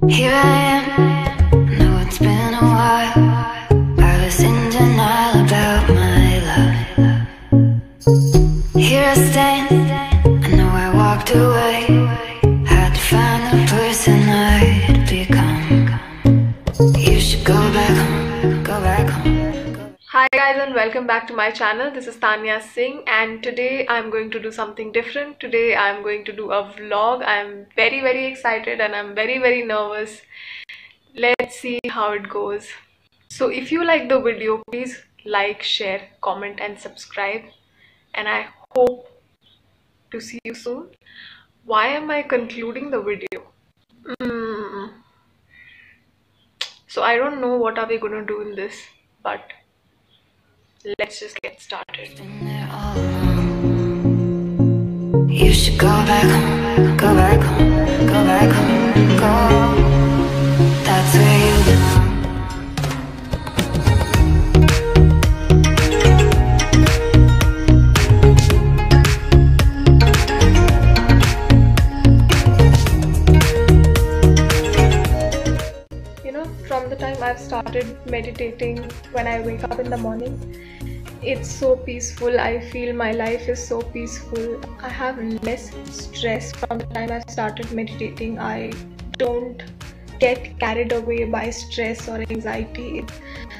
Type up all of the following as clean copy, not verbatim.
Here I am, know it's been a while. I was in denial about my love. Here I stand, I know I walked away. Had to find the person I'd become. You should go back home, go back home. Hi guys, and welcome back to my channel. This is Tanya Singh, and today I'm going to do something different. Today I'm going to do a vlog. I'm very excited and I'm very nervous. Let's see how it goes. So if you like the video, please like, share, comment and subscribe, and I hope to see you soon. Why am I concluding the video? So I don't know what are we gonna do in this, but let's just get started. Been there all along. You should go back home, go back home, go back home, go. That's where you belong. You know, from the time I've started meditating when I wake up in the morning, it's so peaceful. I feel my life is so peaceful. I have less stress from the time I've started meditating. I don't get carried away by stress or anxiety.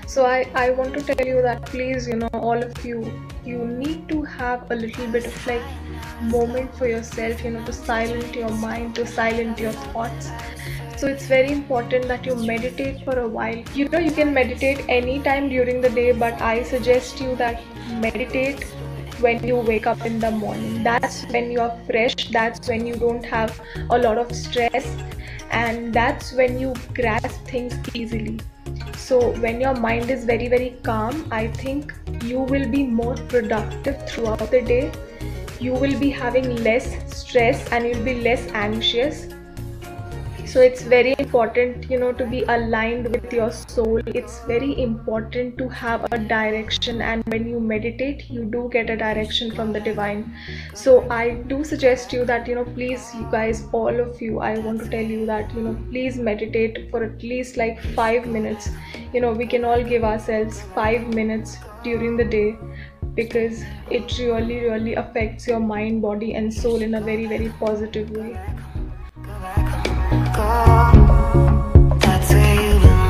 So I want to tell you that please, you know, all of you need to have a little bit of like moment for yourself, you know, to silence your mind, to silence your thoughts. So it's very important that you meditate for a while. You know, you can meditate anytime during the day, but I suggest you that meditate when you wake up in the morning. That's when you are fresh, that's when you don't have a lot of stress, and that's when you grasp things easily. So when your mind is very calm, I think you will be more productive throughout the day. You will be having less stress and you'll be less anxious. So it's very important, you know, to be aligned with your soul. It's very important to have a direction, and when you meditate, you do get a direction from the divine. So I do suggest you that, you know, please, you guys, all of you, I want to tell you that, you know, please meditate for at least like 5 minutes. You know, we can all give ourselves 5 minutes during the day, because it really affects your mind, body and soul in a very positive way. That's where you belong.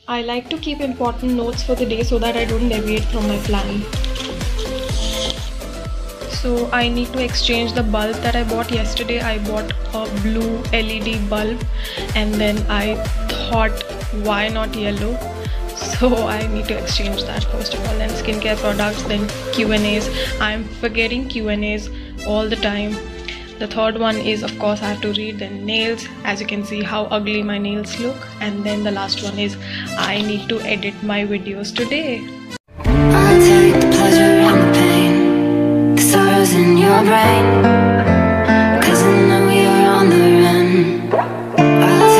I like to keep important notes for the day so that I don't deviate from my plan. So I need to exchange the bulb that I bought yesterday. I bought a blue LED bulb, and then I thought, why not yellow? So I need to exchange that first of all. Then skincare products, then Q&As. I'm forgetting Q&As all the time. The third one is, of course, I have to read the nails. As you can see how ugly my nails look. And then the last one is, I need to edit my videos today. I'll take the pleasure and the pain, the sorrows in your brain, 'cause I know you're on the run. I'll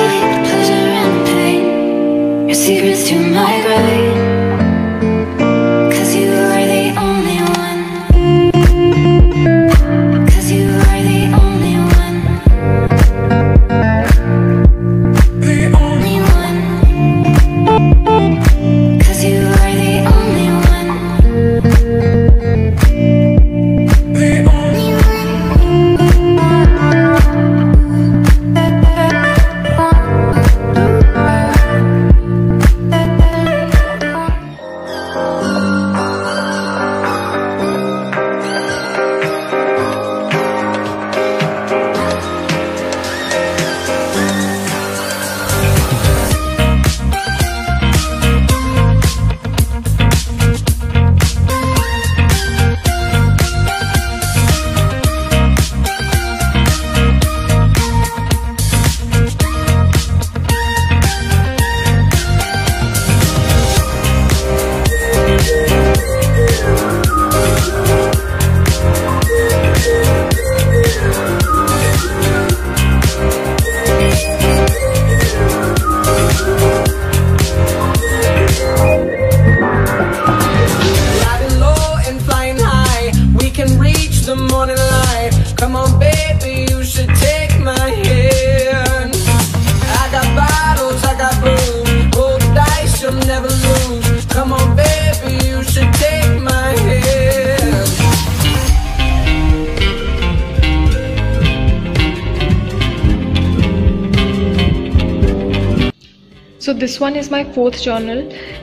So this one is my fourth journal,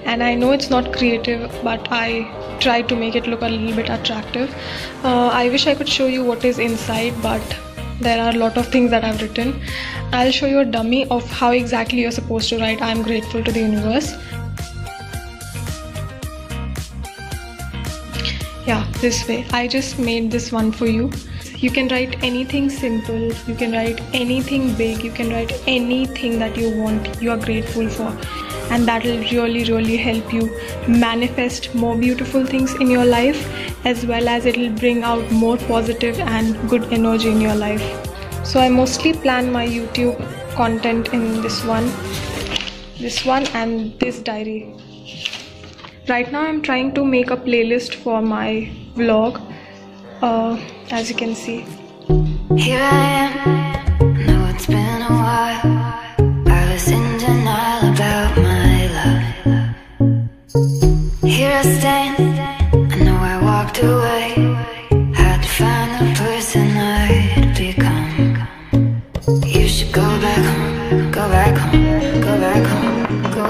and I know it's not creative, but I try to make it look a little bit attractive. I wish I could show you what is inside, but there are a lot of things that I've written. I'll show you a dummy of how exactly you're supposed to write I'm grateful to the universe. Yeah, this way. I just made this one for you. You can write anything simple, you can write anything big, you can write anything that you want, you are grateful for, and that will really help you manifest more beautiful things in your life, as well as it will bring out more positive and good energy in your life. So I mostly plan my YouTube content in this one and this diary. Right now I'm trying to make a playlist for my vlog. As you can see, here I am. Know it's been a while. I was in denial about my love. Here I stand. I know I walked away. Had to find the person I'd become. You should go back home. Go back home. Go back home. Go.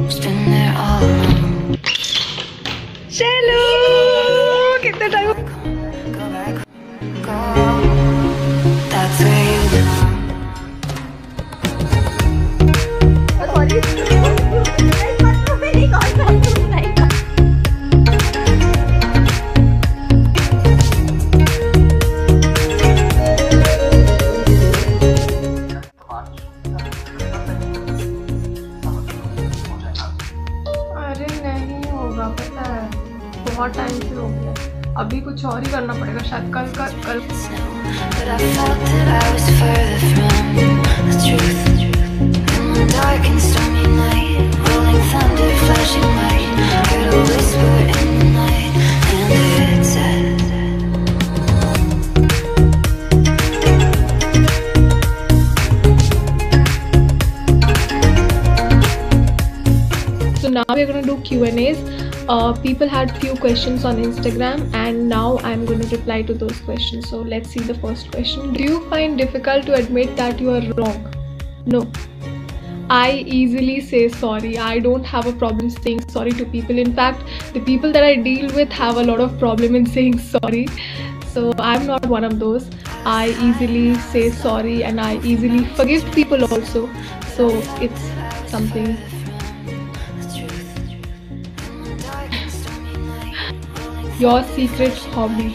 Just been there all alone. Chalo! Kitna time? That's where you belong. अरे नहीं होगा, पता है बहुत time से हो गया, अभी कुछ और ही करना पड़ेगा शायद कल But I felt that I was further from the truth. In the dark and stormy night, rolling thunder, flashing light, heard a whisper in the night, and it said, So now we're going to do Q&As. People had few questions on Instagram, and now I'm going to reply to those questions. So let's see the first question. Do you find difficult to admit that you are wrong? No. I easily say sorry. I don't have a problem saying sorry to people. In fact, the people that I deal with have a lot of problem in saying sorry. So I'm not one of those. I easily say sorry and I easily forgive people also. So it's something. Your secret hobby.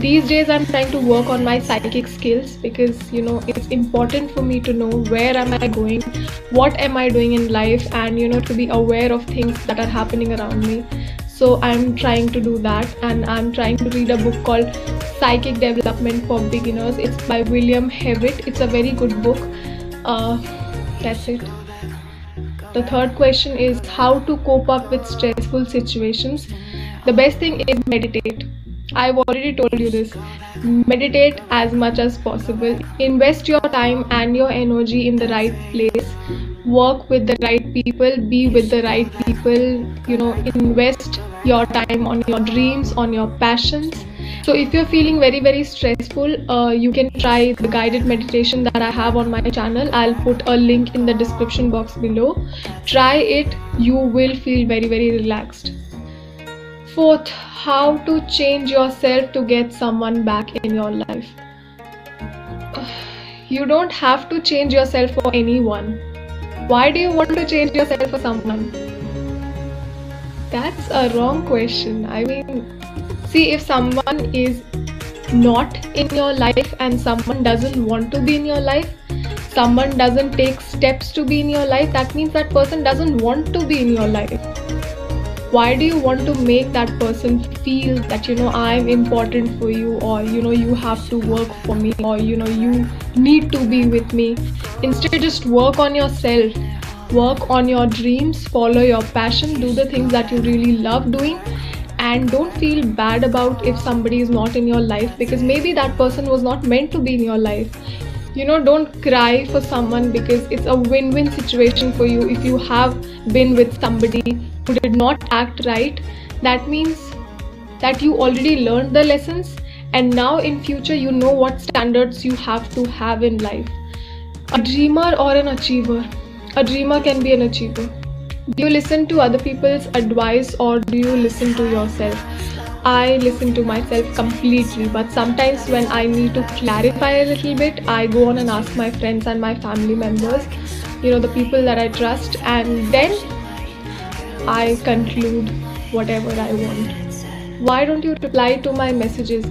These days I'm trying to work on my psychic skills, because it's important for me to know where am I going, what am I doing in life, and to be aware of things that are happening around me. So I'm trying to do that, and I'm trying to read a book called Psychic Development for Beginners. It's by William Hewitt. It's a very good book. That's it. The third question is how to cope up with stressful situations. The best thing is meditate. I've already told you this. Meditate as much as possible. Invest your time and your energy in the right place. Work with the right people. Be with the right people. Invest your time on your dreams, on your passions. So if you're feeling very stressful, you can try the guided meditation that I have on my channel. I'll put a link in the description box below. Try it. You will feel very relaxed. Fourth, how to change yourself to get someone back in your life. You don't have to change yourself for anyone. Why do you want to change yourself for someone? That's a wrong question. I mean, see, if someone is not in your life and someone doesn't want to be in your life, someone doesn't take steps to be in your life, that means that person doesn't want to be in your life. Why do you want to make that person feel that I'm important for you, or you have to work for me, or you need to be with me? Instead, just work on yourself, work on your dreams, follow your passion, do the things that you really love doing, and don't feel bad about if somebody is not in your life, because maybe that person was not meant to be in your life. Don't cry for someone, because it's a win-win situation for you. If you have been with somebody who did not act right, that means that you already learned the lessons, and now in future you know what standards you have to have in life. A dreamer or an achiever? A dreamer can be an achiever. Do you listen to other people's advice or do you listen to yourself? I listen to myself completely, but sometimes when I need to clarify a little bit, I go on and ask my friends and my family members, the people that I trust, and then I conclude whatever I want. Why don't you reply to my messages?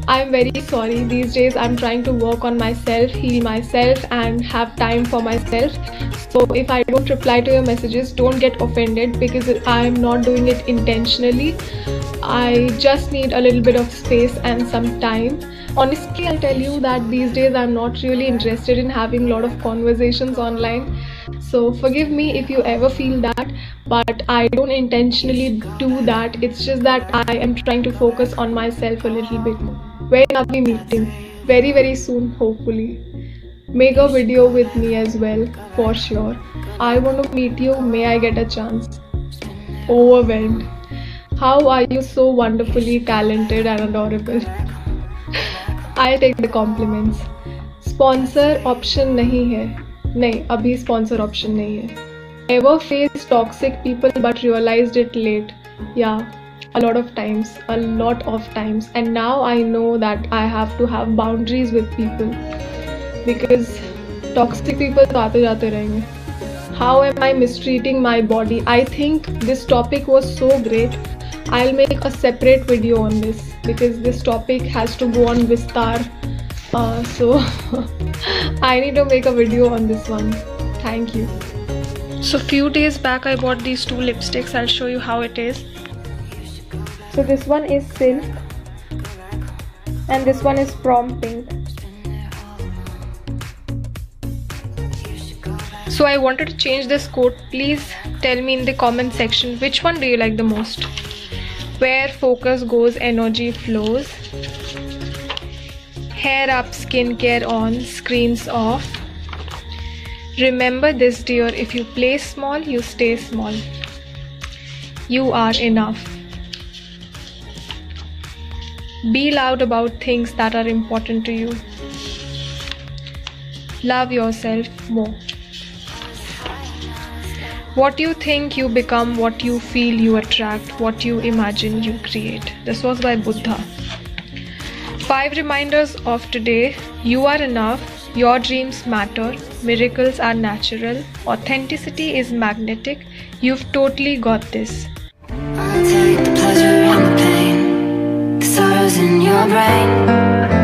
I'm very sorry. These days I'm trying to work on myself, heal myself, and have time for myself. So if I don't reply to your messages, don't get offended because I'm not doing it intentionally. I just need a little bit of space and some time. Honestly, I'll tell you that these days I'm not really interested in having a lot of conversations online. So forgive me if you ever feel that, but I don't intentionally do that. It's just that I am trying to focus on myself a little bit more. When are we meeting? Very, very soon, hopefully. Make a video with me as well, for sure. I want to meet you. May I get a chance? Overwhelmed. How are you so wonderfully talented and adorable? I'll take the compliments. Sponsor option नहीं है. नहीं, अभी sponsor option नहीं है. Ever faced toxic people but realized it late? Yeah, a lot of times. And now I know that I have to have boundaries with people because toxic people तो आते जाते रहेंगे. How am I mistreating my body? I think this topic was so great. I'll make a separate video on this because this topic has to go on Vistar. So I need to make a video on this one. Thank you. So few days back I bought these two lipsticks. I'll show you how it is. So this one is Silk and this one is Prom Pink. So I wanted to change this quote. Please tell me in the comment section which one do you like the most. Where focus goes, energy flows. Hair up, skincare on, screens off. Remember this, dear, if you play small, you stay small. You are enough. Be loud about things that are important to you. Love yourself more. What you think, you become. What you feel, you attract. What you imagine, you create. This was by Buddha. 5 reminders of today. You are enough. Your dreams matter. Miracles are natural. Authenticity is magnetic. You've totally got this. I'll take the pleasure and the pain, the sorrows in your brain.